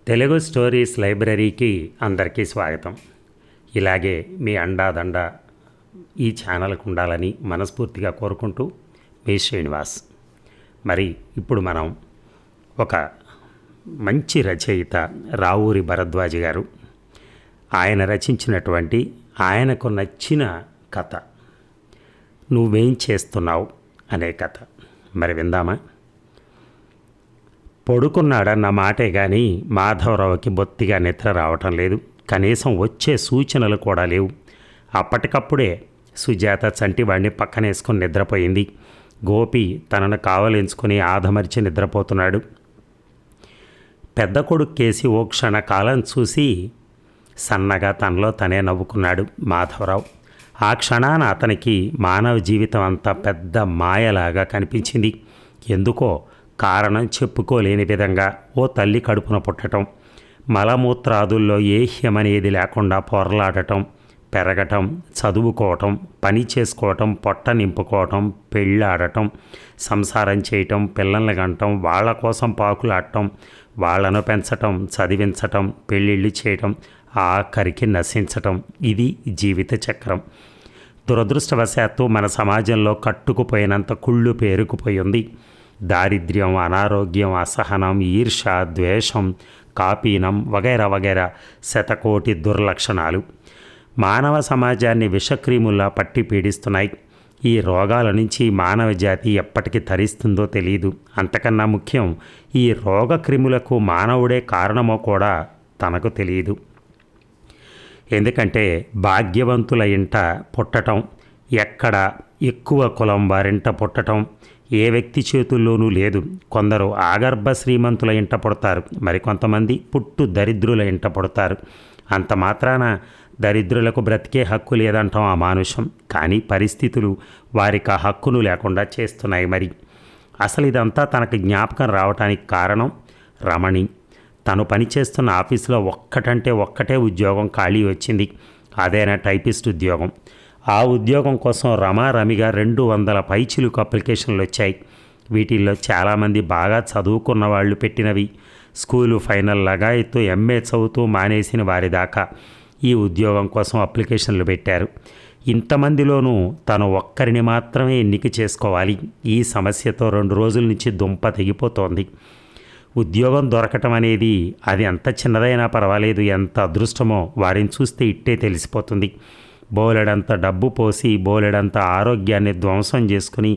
Telugu stories లైబ్రరీకి అందరికీ స్వాగతం. ఇలాగే మీ అండాదండ ఈ ఛానల్కు ఉండాలని మనస్ఫూర్తిగా కోరుకుంటూ మీ శ్రీనివాస్. మరి ఇప్పుడు మనం ఒక మంచి రచయిత రావూరి భరద్వాజ్ గారు ఆయన రచించినటువంటి ఆయనకు నచ్చిన కథ నువ్వేం చేస్తున్నావు అనే కథ మరి విందామా? పడుకున్నాడన్న మాటే కానీ మాధవరావుకి బొత్తిగా నిద్ర రావటం లేదు. కనీసం వచ్చే సూచనలు కూడా లేవు. అప్పటికప్పుడే సుజాత చంటివాడిని పక్కనేసుకొని నిద్రపోయింది. గోపి తనను కావలించుకొని ఆధమర్చి నిద్రపోతున్నాడు. పెద్ద కొడుకు కేసి ఓ క్షణకాలం చూసి సన్నగా తనలో తనే నవ్వుకున్నాడు మాధవరావు. ఆ క్షణాన అతనికి మానవ జీవితం అంతా పెద్ద మాయలాగా కనిపించింది. ఎందుకో కారణం చెప్పుకోలేని విధంగా ఓ తల్లి కడుపున పుట్టడం, మలమూత్రాదుల్లో ఏహ్యమనేది లేకుండా పొరలాడటం, పెరగటం, చదువుకోవటం, పని చేసుకోవటం, పొట్ట నింపుకోవటం, పెళ్ళాడటం, సంసారం చేయటం, పిల్లల్ని గంటం, వాళ్ళ కోసం పాకులాడటం, వాళ్లను పెంచటం, చదివించటం, పెళ్ళిళ్ళు చేయటం, ఆఖరికి నశించటం. ఇది జీవిత చక్రం. దురదృష్టవశాత్తు మన సమాజంలో కట్టుకుపోయినంత కుళ్ళు పేరుకుపోయింది. దారిద్ర్యం, అనారోగ్యం, అసహనం, ఈర్ష, ద్వేషం, కాపీనం వగైరా వగైరా శతకోటి దుర్లక్షణాలు మానవ సమాజాన్ని విషక్రీముల్లా పట్టి పీడిస్తున్నాయి. ఈ రోగాల నుంచి మానవ జాతి ఎప్పటికి తరిస్తుందో తెలియదు. అంతకన్నా ముఖ్యం, ఈ రోగక్రిములకు మానవుడే కారణమో కూడా తనకు తెలియదు. ఎందుకంటే భాగ్యవంతుల ఇంట పుట్టటం, ఎక్కడ ఎక్కువ కులం వారింట పుట్టటం ఏ వ్యక్తి చేతుల్లోనూ లేదు. కొందరు ఆగర్భ శ్రీమంతుల ఇంట పుడతారు, మరికొంతమంది పుట్టు దరిద్రుల ఇంట పుడతారు. అంత మాత్రాన దరిద్రులకు బ్రతికే హక్కు లేదంటాం అమానుషం. కానీ పరిస్థితులు వారికి ఆ హక్కును లేకుండా చేస్తున్నాయి. మరి అసలు ఇదంతా తనకు జ్ఞాపకం రావటానికి కారణం రమణి. తను పనిచేస్తున్న ఆఫీసులో ఒక్కటే ఉద్యోగం ఖాళీ వచ్చింది. అదేనా టైపిస్ట్ ఉద్యోగం. ఆ ఉద్యోగం కోసం రమారమిగా 200 పైచిలుకు అప్లికేషన్లు వచ్చాయి. వీటిల్లో చాలామంది బాగా చదువుకున్న వాళ్ళు పెట్టినవి. స్కూలు ఫైనల్ లగాయత్తు ఎంఏ చదువుతూ మానేసిన వారి దాకా ఈ ఉద్యోగం కోసం అప్లికేషన్లు పెట్టారు. ఇంతమందిలోనూ తను ఒక్కరిని మాత్రమే ఎన్నిక చేసుకోవాలి. ఈ సమస్యతో 2 రోజుల నుంచి దుంప తెగిపోతోంది. ఉద్యోగం దొరకటం అనేది అది ఎంత చిన్నదైనా పర్వాలేదు, ఎంత అదృష్టమో వారిని చూస్తే ఇట్టే తెలిసిపోతుంది. బోలెడంత డబ్బు పోసి బోలెడంత ఆరోగ్యాన్ని ధ్వంసం చేసుకుని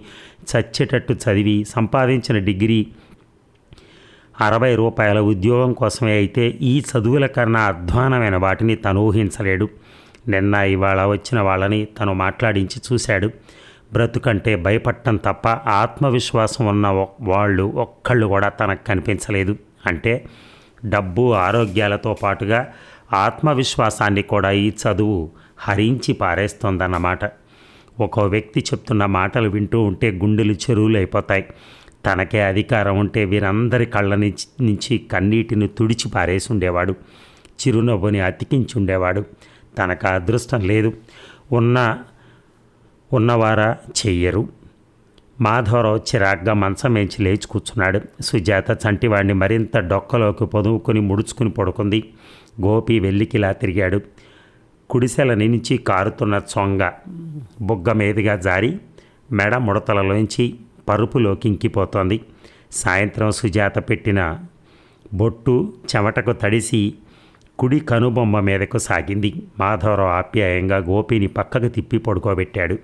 చచ్చేటట్టు చదివి సంపాదించిన డిగ్రీ ₹60 ఉద్యోగం కోసమే అయితే ఈ చదువుల కన్నా అధ్వానమైన వాటిని తను ఊహించలేడు. నిన్న ఇవాళ వచ్చిన వాళ్ళని తను మాట్లాడించి చూశాడు. బ్రతుకంటే భయపడటం తప్ప ఆత్మవిశ్వాసం ఉన్న వాళ్ళు ఒక్కళ్ళు కూడా తనకు కనిపించలేదు. అంటే డబ్బు ఆరోగ్యాలతో పాటుగా ఆత్మవిశ్వాసాన్ని కూడా ఈ చదువు హరించి పారేస్తోందన్నమాట. ఒక్కో వ్యక్తి చెప్తున్న మాటలు వింటూ ఉంటే గుండెలు చెరువులు అయిపోతాయి. తనకే అధికారం ఉంటే వీరందరి కళ్ళ నుంచి కన్నీటిని తుడిచి పారేసి ఉండేవాడు, చిరునవ్వుని అతికించి ఉండేవాడు. తనకు అదృష్టం లేదు. ఉన్నవారా చెయ్యరు. మాధవరావు చిరాగ్గా మంచం వేంచి లేచి కూర్చున్నాడు. సుజాత చంటివాడిని మరింత డొక్కలోకి పొదువుకొని ముడుచుకుని పడుకుంది. గోపి వెల్లికిలా తిరిగాడు. కుడిసెల నుంచి కారుతున్న చొంగ బుగ్గ మీదుగా జారి మెడ ముడతలలోంచి పరుపులోకి ఇంకిపోతోంది. సాయంత్రం సుజాత పెట్టిన బొట్టు చెమటకు తడిసి కుడి కనుబొమ్మ మీదకు సాగింది. మాధవరావు ఆప్యాయంగా గోపిని పక్కకు తిప్పి పడుకోబెట్టాడు.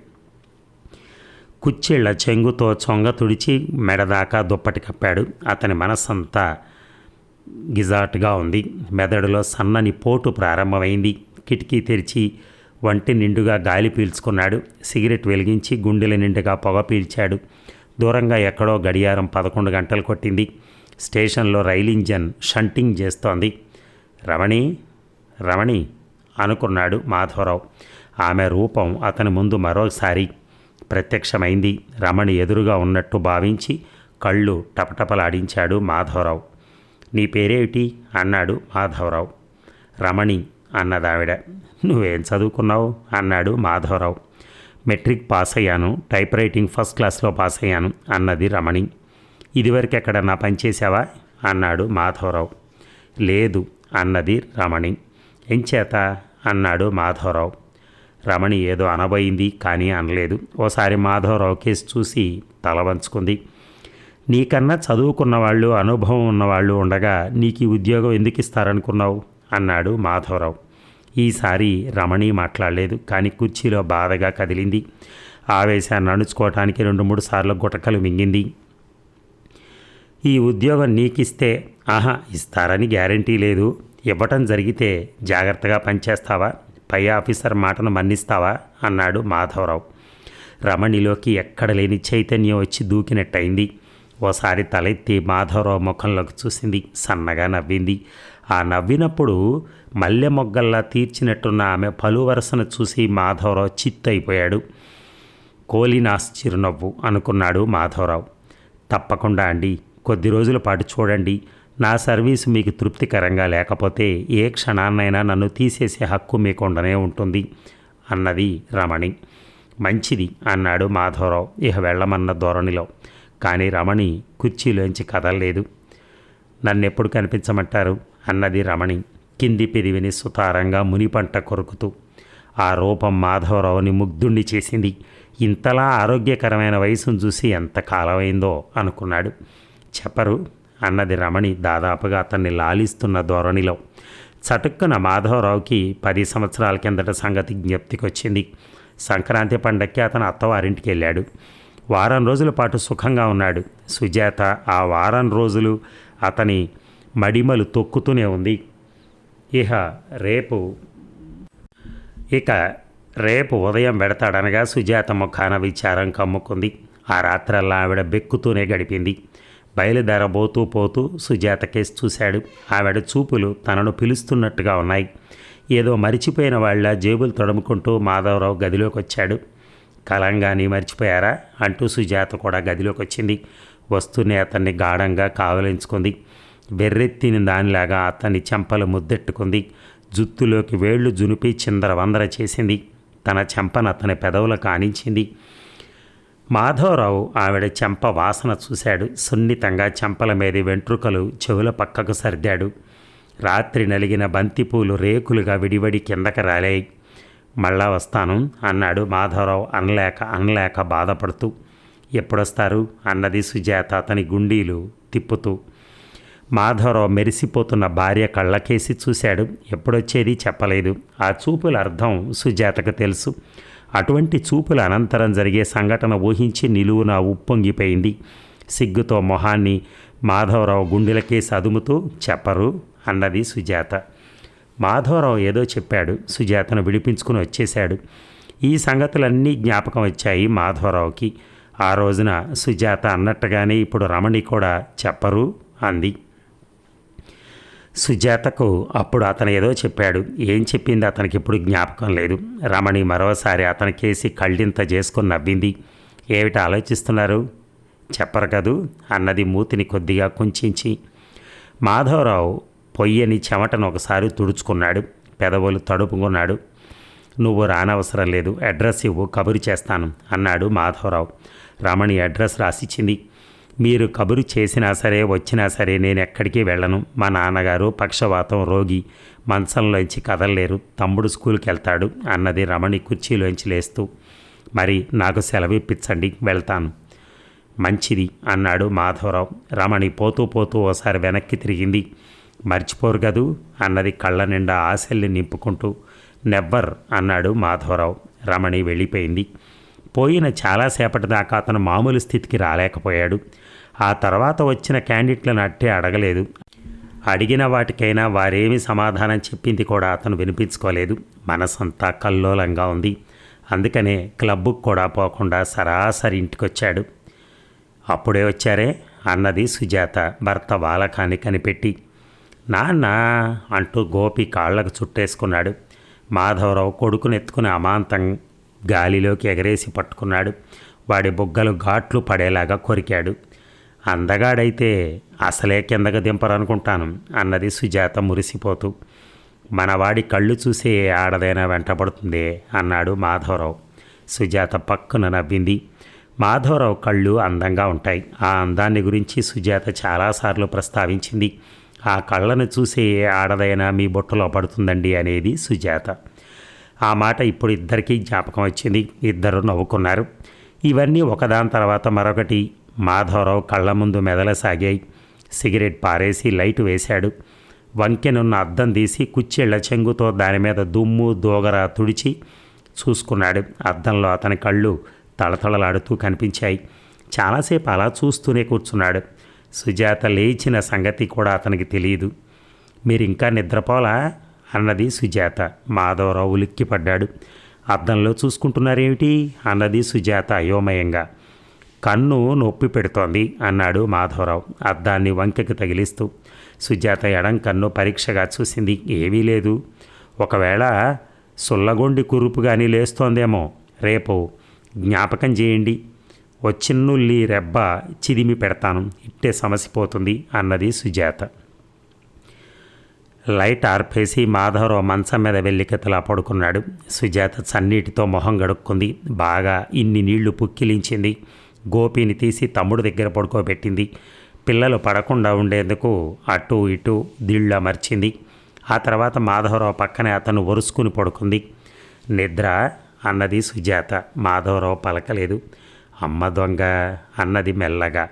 కుచ్చిళ్ల చెంగుతో చొంగ తుడిచి మెడదాకా దుప్పటి కప్పాడు. అతని మనస్సంతా గిజాటుగా ఉంది. మెదడులో సన్నని పోటు ప్రారంభమైంది. కిటికీ తెరిచి వంటి నిండుగా గాలి పీల్చుకున్నాడు. సిగరెట్ వెలిగించి గుండెల నిండుగా పొగ పీల్చాడు. దూరంగా ఎక్కడో గడియారం 11 గంటలు కొట్టింది. స్టేషన్లో రైలు ఇంజన్ షంటింగ్ చేస్తోంది. రమణి అనుకున్నాడు మాధవరావు. ఆమె రూపం అతని ముందు మరోసారి ప్రత్యక్షమైంది. రమణి ఎదురుగా ఉన్నట్టు భావించి కళ్ళు టపటపలాడించాడు మాధవరావు. నీ పేరేమిటి అన్నాడు మాధవరావు. రమణి అన్నదావిడ. నువ్వేం చదువుకున్నావు అన్నాడు మాధవరావు. మెట్రిక్ పాస్ అయ్యాను, టైప్ రైటింగ్ ఫస్ట్ క్లాస్లో పాస్ అయ్యాను అన్నది రమణి. ఇదివరకు ఎక్కడన్నా పనిచేసావా అన్నాడు మాధవరావు. లేదు అన్నది రమణి. ఎంచేత అన్నాడు మాధవరావు. రమణి ఏదో అనబోయింది కానీ అనలేదు. ఓసారి మాధవరావు కేసు చూసి తల వంచుకుంది. నీకన్నా చదువుకున్న వాళ్ళు, అనుభవం ఉన్నవాళ్ళు ఉండగా నీకు ఈ ఉద్యోగం ఎందుకు ఇస్తారనుకున్నావు అన్నాడు మాధవరావు. ఈసారి రమణి మాట్లాడలేదు, కానీ కుర్చీలో బాధగా కదిలింది. ఆవేశాన్ని అణుచుకోవటానికి 2-3 సార్లు గుటకలు మింగింది. ఈ ఉద్యోగం నీకిస్తే ఇస్తారని గ్యారంటీ లేదు. ఇవ్వటం జరిగితే జాగ్రత్తగా పనిచేస్తావా? పై ఆఫీసర్ మాటను మన్నిస్తావా అన్నాడు మాధవరావు. రమణిలోకి ఎక్కడ లేని చైతన్యం వచ్చి దూకినట్టయింది. ఓసారి తలెత్తి మాధవరావు ముఖంలోకి చూసింది. సన్నగా నవ్వింది. ఆ నవ్వినప్పుడు మల్లె మొగ్గల్లా తీర్చినట్టున్న ఆమె పలువరసను చూసి మాధవరావు చిత్తయిపోయాడు. కోలినాస్ చిరునవ్వు అనుకున్నాడు మాధవరావు. తప్పకుండా అండి, కొద్ది రోజుల పాటు చూడండి. నా సర్వీసు మీకు తృప్తికరంగా లేకపోతే ఏ క్షణాన్నైనా నన్ను తీసేసే హక్కు మీకు ఉండనే ఉంటుంది అన్నది రమణి. మంచిది అన్నాడు మాధవరావు ఇహ వెళ్ళమన్న ధోరణిలో. కానీ రమణి కుర్చీలోంచి కదలలేదు. నన్నెప్పుడు కనిపించమంటారు అన్నది రమణి కింది పెరివిని సుతారంగా మునిపంట కొరుకుతూ. ఆ రూపం మాధవరావుని ముగ్ధుణ్ణి చేసింది. ఇంతలా ఆరోగ్యకరమైన వయసును చూసి ఎంత కాలమైందో అనుకున్నాడు. చెప్పరు అన్నది రమణి దాదాపుగా అతన్ని లాలిస్తున్న ధోరణిలో. చటుక్కున మాధవరావుకి 10 సంవత్సరాల కిందట సంగతి జ్ఞప్తికొచ్చింది. సంక్రాంతి పండక్కి అతను అత్తవారింటికి వెళ్ళాడు. వారం రోజుల పాటు సుఖంగా ఉన్నాడు. సుజాత ఆ వారం రోజులు అతని మడిమలు తొక్కుతూనే ఉంది. ఇక రేపు ఉదయం పెడతాడనగా సుజాత ముఖాన విచారం కమ్ముకుంది. ఆ రాత్రల్లా ఆవిడ బెక్కుతూనే గడిపింది. బయలుదేరబోతూ పోతూ సుజాత కేసు చూశాడు. ఆవిడ చూపులు తనను పిలుస్తున్నట్టుగా ఉన్నాయి. ఏదో మరిచిపోయిన వాళ్ళ జేబులు తడుముకుంటూ మాధవరావు గదిలోకి వచ్చాడు. కలంగాని మర్చిపోయారా అంటూ సుజాత కూడా గదిలోకి వచ్చింది. వస్తూనే అతన్ని గాఢంగా కావలించుకుంది. బెర్రెత్తిన దానిలాగా అతన్ని చెంపలు ముద్దెట్టుకుంది. జుత్తులోకి వేళ్లు జునిపి చిందరవందర చేసింది. తన చెంపను అతని పెదవులకు ఆనించింది. మాధవరావు ఆవిడ చెంప వాసన చూశాడు. సున్నితంగా చెంపల మీది వెంట్రుకలు చెవుల పక్కకు సర్దాడు. రాత్రి నలిగిన బంతిపూలు రేకులుగా విడివడి కిందకి రాలాయి. మళ్ళా వస్తాను అన్నాడు మాధవరావు అనలేక బాధపడుతూ. ఎప్పుడొస్తారు అన్నది సుజాత అతని గుండీలు తిప్పుతూ. మాధవరావు మెరిసిపోతున్న భార్య కళ్ళకేసి చూశాడు. ఎప్పుడొచ్చేది చెప్పలేదు. ఆ చూపుల అర్థం సుజాతకు తెలుసు. అటువంటి చూపుల అనంతరం జరిగే సంఘటన ఊహించి నిలువున ఉప్పొంగిపోయింది. సిగ్గుతో మొహాన్ని మాధవరావు గుండెలకేసి అదుముతూ చెప్పరు అన్నది సుజాత. మాధవరావు ఏదో చెప్పాడు. సుజాతను విడిపించుకుని వచ్చేశాడు. ఈ సంగతులన్నీ జ్ఞాపకం వచ్చాయి మాధవరావుకి. ఆ రోజున సుజాత అన్నట్టుగానే ఇప్పుడు రమణి కూడా చెప్పరు అంది. సుజాతకు అప్పుడు అతను ఏదో చెప్పాడు. ఏం చెప్పింది అతనికి ఇప్పుడు జ్ఞాపకం లేదు. రమణి మరోసారి అతని కేసి కళ్ళింత చేసుకుని నవ్వింది. ఏమిటి ఆలోచిస్తున్నారు? చెప్పరు కదూ అన్నది మూతిని కొద్దిగా కుంచించి. మాధవరావు పొయ్యని చెమటను ఒకసారి తుడుచుకున్నాడు. పెదవులు తడుపుకున్నాడు. నువ్వు రానవసరం లేదు, అడ్రస్ ఇవ్వు, కబురు చేస్తాను అన్నాడు మాధవరావు. రమణి అడ్రస్ రాసిచ్చింది. మీరు కబురు చేసినా సరే వచ్చినా సరే నేను ఎక్కడికి వెళ్ళను. మా నాన్నగారు పక్షవాతం రోగి, మంచంలోంచి కదలలేరు. తమ్ముడు స్కూల్కి వెళ్తాడు అన్నది రమణి కుర్చీలోంచి లేస్తూ. మరి నాకు సెలవు ఇప్పించండి, వెళ్తాను. మంచిది అన్నాడు మాధవరావు. రమణి పోతూ ఓసారి వెనక్కి తిరిగింది. మర్చిపోరు కదూ అన్నది కళ్ళ నిండా ఆశల్ని నింపుకుంటూ. నెవ్వర్ అన్నాడు మాధవరావు. రమణి వెళ్ళిపోయింది. పోయిన చాలాసేపటి దాకా అతను మామూలు స్థితికి రాలేకపోయాడు. ఆ తర్వాత వచ్చిన క్యాండిడేట్లను అట్టే అడగలేదు. అడిగిన వాటికైనా వారేమి సమాధానం చెప్పింది కూడా అతను వినిపించుకోలేదు. మనసంతా కల్లోలంగా ఉంది. అందుకనే క్లబ్కు కూడా పోకుండా సరాసరి ఇంటికొచ్చాడు. అప్పుడే వచ్చారే అన్నది సుజాత భర్త వాలకాన్ని కనిపెట్టి. నాన్న అంటూ గోపి కాళ్లకు చుట్టేసుకున్నాడు. మాధవరావు కొడుకునెత్తుకుని అమాంతం గాలిలోకి ఎగరేసి పట్టుకున్నాడు. వాడి బుగ్గలు ఘాట్లు పడేలాగా కొరికాడు. అందగాడైతే అసలే కిందకు దింపరనుకుంటాను అన్నది సుజాత మురిసిపోతూ. మనవాడి కళ్ళు చూసి ఆడదైనా వెంటబడుతుందే అన్నాడు మాధవరావు. సుజాత పక్కున నవ్వింది. మాధవరావు కళ్ళు అందంగా ఉంటాయి. ఆ అందాన్ని గురించి సుజాత చాలాసార్లు ప్రస్తావించింది. ఆ కళ్ళను చూసే ఏ ఆడదైనా మీ బుట్టలో పడుతుందండి అనేది సుజాత. ఆ మాట ఇప్పుడు ఇద్దరికీ జ్ఞాపకం వచ్చింది. ఇద్దరు నవ్వుకున్నారు. ఇవన్నీ ఒకదాని తర్వాత మరొకటి మాధవరావు కళ్ళ ముందు మెదలసాగాయి. సిగరెట్ పారేసి లైటు వేశాడు. వంకెనున్న అద్దం తీసి కుచ్చేళ్ల చెంగుతో దాని మీద దుమ్ము దోగర తుడిచి చూసుకున్నాడు. అద్దంలో అతని కళ్ళు తళతళలాడుతూ కనిపించాయి. చాలాసేపు అలా చూస్తూనే కూర్చున్నాడు. సుజాత లేచిన సంగతి కూడా అతనికి తెలియదు. మీరింకా నిద్రపోలా అన్నది సుజాత. మాధవరావు ఉలిక్కిపడ్డాడు. అద్దంలో చూసుకుంటున్నారేమిటి అన్నది సుజాత అయోమయంగా. కన్ను నొప్పి పెడుతోంది అన్నాడు మాధవరావు అద్దాన్ని వంకెకి తగిలిస్తూ. సుజాత ఎడం కన్ను పరీక్షగా చూసింది. ఏమీ లేదు. ఒకవేళ సుల్లగొండి కురుపు కానీ లేస్తోందేమో. రేపు జ్ఞాపకం చేయండి. వచ్చిన్నుల్లి రెబ్బ చిదిమి పెడతాను. ఇట్టే సమసిపోతుంది అన్నది సుజాత. లైట్ ఆర్పేసి మాధవరావు మంచం మీద వెల్లికెత్తలా పడుకున్నాడు. సుజాత చన్నీటితో మొహం గడుక్కుంది. బాగా ఇన్ని నీళ్లు పుక్కిలించింది. గోపిని తీసి తమ్ముడు దగ్గర పడుకోబెట్టింది. పిల్లలు పడకుండా ఉండేందుకు అటు ఇటు దిళ్ళ మర్చింది. ఆ తర్వాత మాధవరావు పక్కనే అతను ఒరుసుకుని పడుకుంది. నిద్ర అన్నది సుజాత. మాధవరావు పలకలేదు. అమ్మ దొంగ అన్నది మెల్లగా.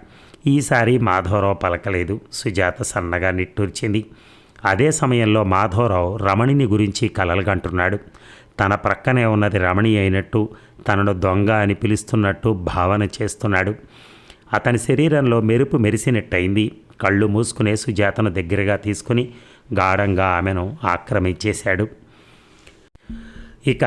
ఈసారి మాధవరావు పలకలేదు. సుజాత సన్నగా నిట్టూర్చింది. అదే సమయంలో మాధవరావు రమణిని గురించి కలలుగంటున్నాడు. తన ప్రక్కనే ఉన్నది రమణి అయినట్టు, తనను దొంగ అని పిలుస్తున్నట్టు భావన చేస్తున్నాడు. అతని శరీరంలో మెరుపు మెరిసినట్టయింది. కళ్ళు మూసుకునే సుజాతను దగ్గరగా తీసుకుని గాఢంగా ఆమెను ఆక్రమించేశాడు. ఇక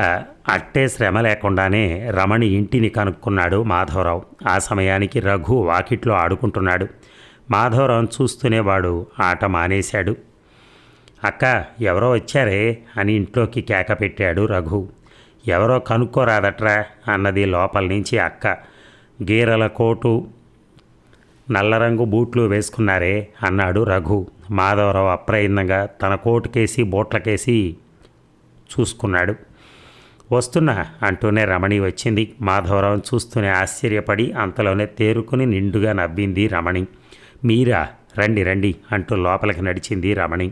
అట్టే శ్రమ లేకుండానే రమణి ఇంటిని కనుక్కున్నాడు మాధవరావు. ఆ సమయానికి రఘు వాకిట్లో ఆడుకుంటున్నాడు. మాధవరావును చూస్తూనే వాడు ఆట మానేశాడు. అక్క, ఎవరో వచ్చారే అని ఇంట్లోకి కేక పెట్టాడు రఘు. ఎవరో కనుక్కోరాదట్రా అన్నది లోపల నుంచి అక్క. గీరల కోటు నల్లరంగు బూట్లు వేసుకున్నారే అన్నాడు రఘు. మాధవరావు అప్రయత్నంగా తన కోటుకేసి బూట్లకేసి చూసుకున్నాడు. వస్తున్నా అంటూనే రమణి వచ్చింది. మాధవరావును చూస్తూనే ఆశ్చర్యపడి అంతలోనే తేరుకుని నిండుగా నవ్వింది రమణి. మీరా, రండి రండి అంటూ లోపలికి నడిచింది రమణి.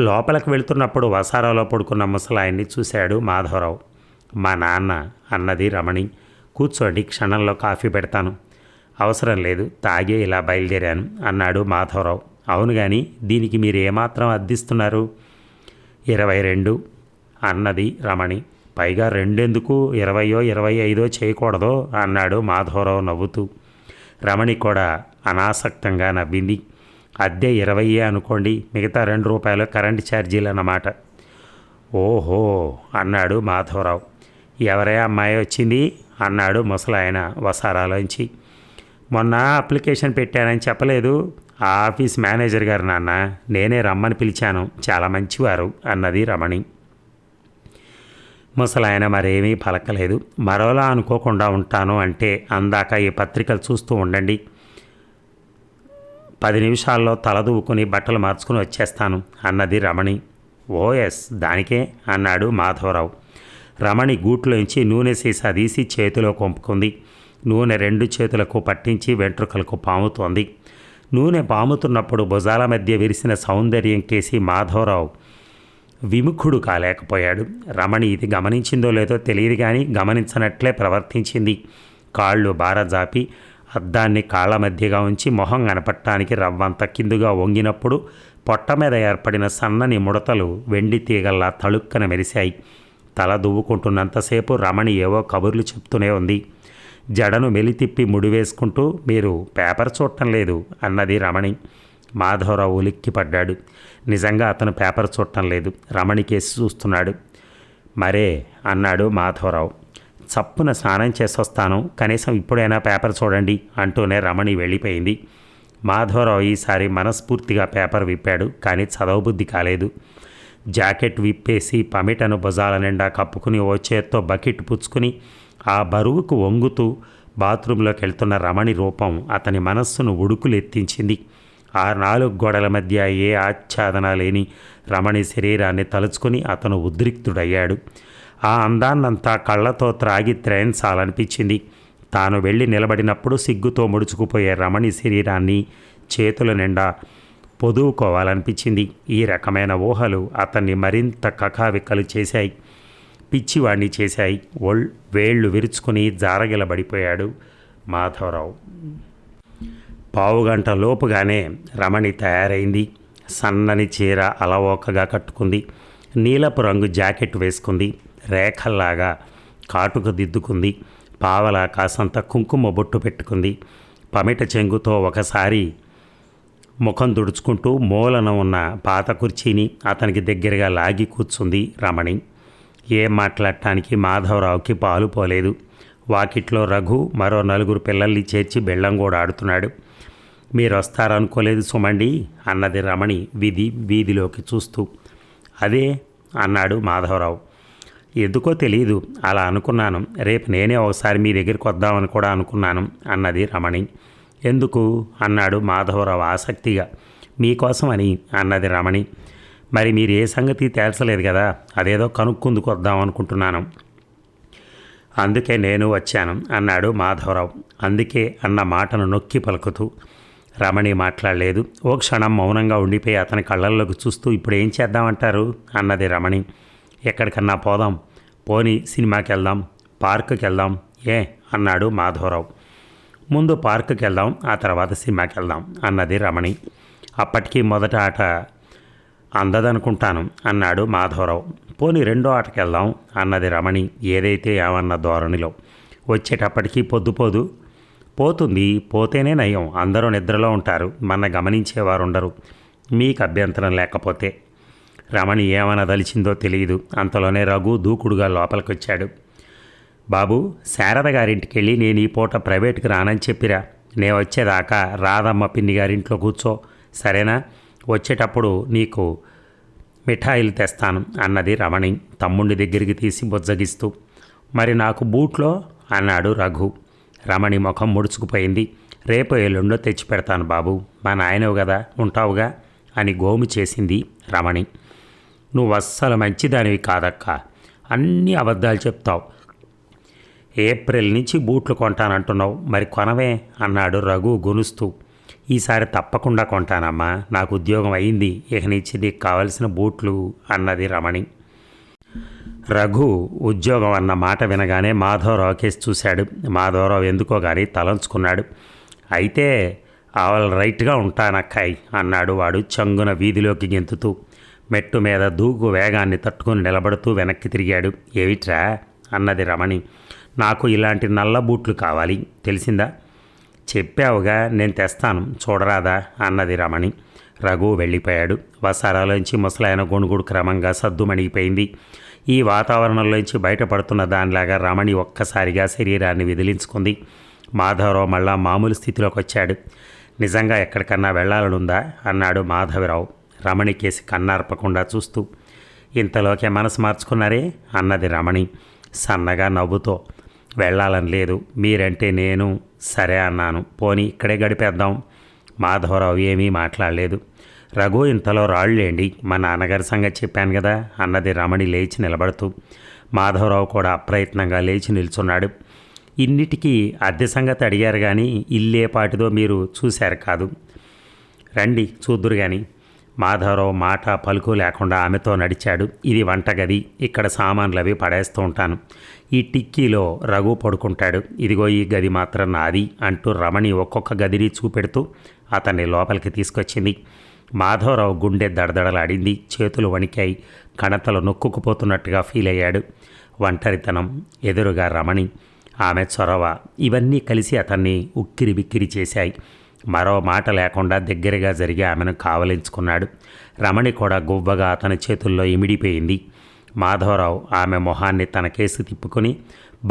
లోపలికి వెళుతున్నప్పుడు వసారాలో పడుకున్న ముసలాయన్ని చూశాడు మాధవరావు. మా నాన్న అన్నది రమణి. కూర్చోండి, క్షణంలో కాఫీ పెడతాను. అవసరం లేదు, తాగే ఇలా బయలుదేరాను అన్నాడు మాధవరావు. అవును కానీ దీనికి మీరు ఏమాత్రం అద్దిస్తున్నారు? 22 అన్నది రమణి. పైగా రెండెందుకు, 20 25 చేయకూడదో అన్నాడు మాధవరావు నవ్వుతూ. రమణి కూడా అనాసక్తంగా నవ్వింది. అద్దె 20 అనుకోండి, మిగతా ₹2 కరెంటు ఛార్జీలు అన్నమాట. ఓహో అన్నాడు మాధవరావు. ఎవరే అమ్మాయి వచ్చింది అన్నాడు ముసలాయన వసారాలోంచి. మొన్న అప్లికేషన్ పెట్టానని చెప్పలేదు? ఆ ఆఫీస్ మేనేజర్ గారు నాన్న, నేనే రమ్మని పిలిచాను, చాలా మంచివారు అన్నది రమణి. ముసలాయన మరేమీ పలకలేదు. మరోలా అనుకోకుండా ఉంటాను అంటే అందాక ఈ పత్రికలు చూస్తూ ఉండండి, 10 నిమిషాల్లో తలదూవుకుని బట్టలు మార్చుకుని వచ్చేస్తాను అన్నది రమణి. ఓఎస్, దానికే అన్నాడు మాధవరావు. రమణి గూట్లోంచి నూనె సీసా తీసి చేతిలో కొంపుకుంది. నూనె 2 చేతులకు పట్టించి వెంట్రుకలకు పాముతోంది. నూనె పాముతున్నప్పుడు భుజాల మధ్య విరిసిన సౌందర్యం కేసి మాధవరావు విముఖుడు కాలేకపోయాడు. రమణి ఇది గమనించిందో లేదో తెలియదు కానీ గమనించనట్లే ప్రవర్తించింది. కాళ్ళు బారజాపి అద్దాన్ని కాళ్ళ మధ్యగా ఉంచి మొహం కనపట్టానికి రవ్వంత కిందుగా వంగినప్పుడు పొట్ట మీద ఏర్పడిన సన్నని ముడతలు వెండి తీగల్లా తళుక్కన మెరిశాయి. తల దువ్వుకుంటున్నంతసేపు రమణి ఏవో కబుర్లు చెప్తూనే ఉంది. జడను మెలితిప్పి ముడివేసుకుంటూ, మీరు పేపర్ చూడటం లేదు అన్నది రమణి. మాధవరావు ఉలిక్కిపడ్డాడు. నిజంగా అతను పేపర్ చూడటం లేదు, రమణి కేసి చూస్తున్నాడు. మరే అన్నాడు మాధవరావు. చప్పున స్నానం చేసొస్తాను, కనీసం ఇప్పుడైనా పేపర్ చూడండి అంటూనే రమణి వెళ్ళిపోయింది. మాధవరావు ఈసారి మనస్ఫూర్తిగా పేపర్ విప్పాడు, కానీ చదవబుద్ధి కాలేదు. జాకెట్ విప్పేసి పమిటను భుజాల నిండా కప్పుకుని ఓ చేత్తో బకెట్ పుచ్చుకుని ఆ బరువుకు వంగుతూ బాత్రూంలోకి వెళ్తున్న రమణి రూపం అతని మనస్సును ఉడుకులెత్తించింది. ఆ 4 గోడల మధ్య ఏ ఆచ్ఛాదన లేని రమణి శరీరాన్ని తలుచుకుని అతను ఉద్రిక్తుడయ్యాడు. ఆ అందాన్నంతా కళ్ళతో త్రాగి త్రేన్సాలనిపించింది. తాను వెళ్ళి నిలబడినప్పుడు సిగ్గుతో ముడుచుకుపోయే రమణి శరీరాన్ని చేతుల నిండా పొదువుకోవాలనిపించింది. ఈ రకమైన ఊహలు అతన్ని మరింత కకావికలు చేశాయి, పిచ్చివాణ్ణి చేశాయి. వేళ్ళు విరుచుకుని జారగిలబడిపోయాడు మాధవరావు. పావుగంట లోపుగానే రమణి తయారైంది. సన్నని చీర అలవోకగా కట్టుకుంది, నీలపు రంగు జాకెట్ వేసుకుంది, రేఖల్లాగా కాటుక దిద్దుకుంది, పావల కాసంత కుంకుమ బొట్టు పెట్టుకుంది. పమిట చెంగుతో ఒకసారి ముఖం తుడుచుకుంటూ మూలన ఉన్న పాత కుర్చీని అతనికి దగ్గరగా లాగి కూర్చుంది రమణి. ఏం మాట్లాడటానికి మాధవరావుకి పాలు పోలేదు. వాకిట్లో రఘు మరో 4 పిల్లల్ని చేర్చి బెళ్ళం కూడా ఆడుతున్నాడు. మీరు వస్తారనుకోలేదు సుమండి అన్నది రమణి వీధిలోకి చూస్తూ. అదే అన్నాడు మాధవరావు. ఎందుకో తెలియదు, అలా అనుకున్నాను. రేపు నేనే ఒకసారి మీ దగ్గరికి వద్దామని కూడా అనుకున్నాను అన్నది రమణి. ఎందుకు అన్నాడు మాధవరావు ఆసక్తిగా. మీకోసమని అన్నది రమణి. మరి మీరు ఏ సంగతి తేల్చలేదు కదా, అదేదో కనుక్కుందుకు వద్దాం అనుకుంటున్నాను. అందుకే నేను వచ్చాను అన్నాడు మాధవరావు. అందుకే అన్న మాటను నొక్కి పలుకుతూ. రమణి మాట్లాడలేదు. ఓ క్షణం మౌనంగా ఉండిపోయి అతని కళ్ళల్లోకి చూస్తూ ఇప్పుడు ఏం చేద్దామంటారు అన్నది రమణి. ఎక్కడికన్నా పోదాం, పోనీ సినిమాకి వెళ్దాం, పార్కుకి వెళ్దాం ఏ అన్నాడు మాధవరావు. ముందు పార్కుకి వెళ్దాం, ఆ తర్వాత సినిమాకి వెళ్దాం అన్నది రమణి. అప్పటికీ మొదట ఆట అందదనుకుంటాను అన్నాడు మాధవరావు. పోనీ రెండో ఆటకి వెళ్దాం అన్నది రమణి ఏదైతే ఏమన్న ధోరణిలో. వచ్చేటప్పటికీ పొద్దుపోదు పోతుంది, పోతేనే నయం, అందరూ నిద్రలో ఉంటారు, మన గమనించేవారు ఉండరు, మీకు అభ్యంతరం లేకపోతే. రమణి ఏమనదలిచిందో తెలియదు. అంతలోనే రఘు దూకుడుగా లోపలికి వచ్చాడు. బాబు, శారద గారింటికి వెళ్ళి నేను ఈ పూట ప్రైవేట్కి రానని చెప్పిరా. నేను వచ్చేదాకా రాధమ్మ పిన్ని గారింట్లో కూర్చో, సరేనా? వచ్చేటప్పుడు నీకు మిఠాయిలు తెస్తాను అన్నది రమణి తమ్ముడి దగ్గరికి తీసి బుజ్జగిస్తూ. మరి నాకు బూట్లో అన్నాడు రఘు. రమణి ముఖం ముడుచుకుపోయింది. రేపు ఎల్లుండో తెచ్చి పెడతాను బాబు, మా నాయనవు కదా, ఉంటావుగా అని గోము చేసింది రమణి. నువ్వు అస్సలు మంచిదానివి కాదక్క, అన్నీ అబద్ధాలు చెప్తావు. ఏప్రిల్ నుంచి బూట్లు కొంటానంటున్నావు, మరి కొనవే అన్నాడు రఘు గునుస్తూ. ఈసారి తప్పకుండా కొంటానమ్మా, నాకు ఉద్యోగం అయింది, ఇక నుంచి నీకు కావలసిన బూట్లు అన్నది రమణి. రఘు ఉద్యోగం అన్న మాట వినగానే మాధవరావు కేసి చూశాడు. మాధవరావు ఎందుకో కానీ తలంచుకున్నాడు. అయితే ఆవల్ రైట్గా ఉంటానక్కాయ్ అన్నాడు వాడు చంగున వీధిలోకి గెంతుతూ. మెట్టు మీద దూకు వేగాన్ని తట్టుకుని నిలబడుతూ వెనక్కి తిరిగాడు. ఏమిట్రా అన్నది రమణి. నాకు ఇలాంటి నల్ల బూట్లు కావాలి, తెలిసిందా? చెప్పావుగా, నేను తెస్తాను, చూడరాదా అన్నది రమణి. రఘు వెళ్ళిపోయాడు. వసారాలోంచి ముసలాయన గొణుగుడు క్రమంగా సద్దుమణిగిపోయింది. ఈ వాతావరణంలోంచి బయటపడుతున్న దానిలాగా రమణి ఒక్కసారిగా శరీరాన్ని విదిలించుకుంది. మాధవరావు మళ్ళా మామూలు స్థితిలోకి వచ్చాడు. నిజంగా ఎక్కడికన్నా వెళ్ళాలనుందా అన్నాడు మాధవరావు రమణి కేసి కన్నార్పకుండా చూస్తూ. ఇంతలోకే మనసు మార్చుకున్నారే అన్నది రమణి సన్నగా నవ్వుతో. వెళ్ళాలని లేదు, మీరంటే నేను సరే అన్నాను, పోనీ ఇక్కడే గడిపేద్దాం. మాధవరావు ఏమీ మాట్లాడలేదు. రఘు ఇంతలో రాళ్ళేండి, మా నాన్నగారి సంగతి చెప్పాను కదా అన్నది రమణి లేచి నిలబడుతూ. మాధవరావు కూడా అప్రయత్నంగా లేచి నిల్చున్నాడు. ఇన్నిటికీ అద్దె సంగతి అడిగారు కానీ ఇల్లే పాటిదో మీరు చూశారు కాదు, రండి చూద్దురు కానీ. మాధవరావు మాట పలుకు లేకుండా ఆమెతో నడిచాడు. ఇది వంటగది, ఇక్కడ సామాన్లు అవి పడేస్తూ ఉంటాను. ఈ టిక్కీలో రఘు పడుకుంటాడు, ఇదిగో ఈ గది మాత్రం నాది అంటూ రమణి ఒక్కొక్క గదిని చూపెడుతూ అతన్ని లోపలికి తీసుకొచ్చింది. మాధవరావు గుండె దడదడలాడింది, చేతులు వణికాయి, కణతలు నొక్కుకుపోతున్నట్టుగా ఫీల్ అయ్యాడు. ఒంటరితనం, ఎదురుగా రమణి, ఆమె చొరవ, ఇవన్నీ కలిసి అతన్ని ఉక్కిరి బిక్కిరి చేశాయి. మరో మాట లేకుండా దగ్గరగా జరిగి ఆమెను కావలించుకున్నాడు. రమణి కూడా గువ్వగా అతని చేతుల్లో ఇమిడిపోయింది. మాధవరావు ఆమె మొహాన్ని తన కేసు తిప్పుకొని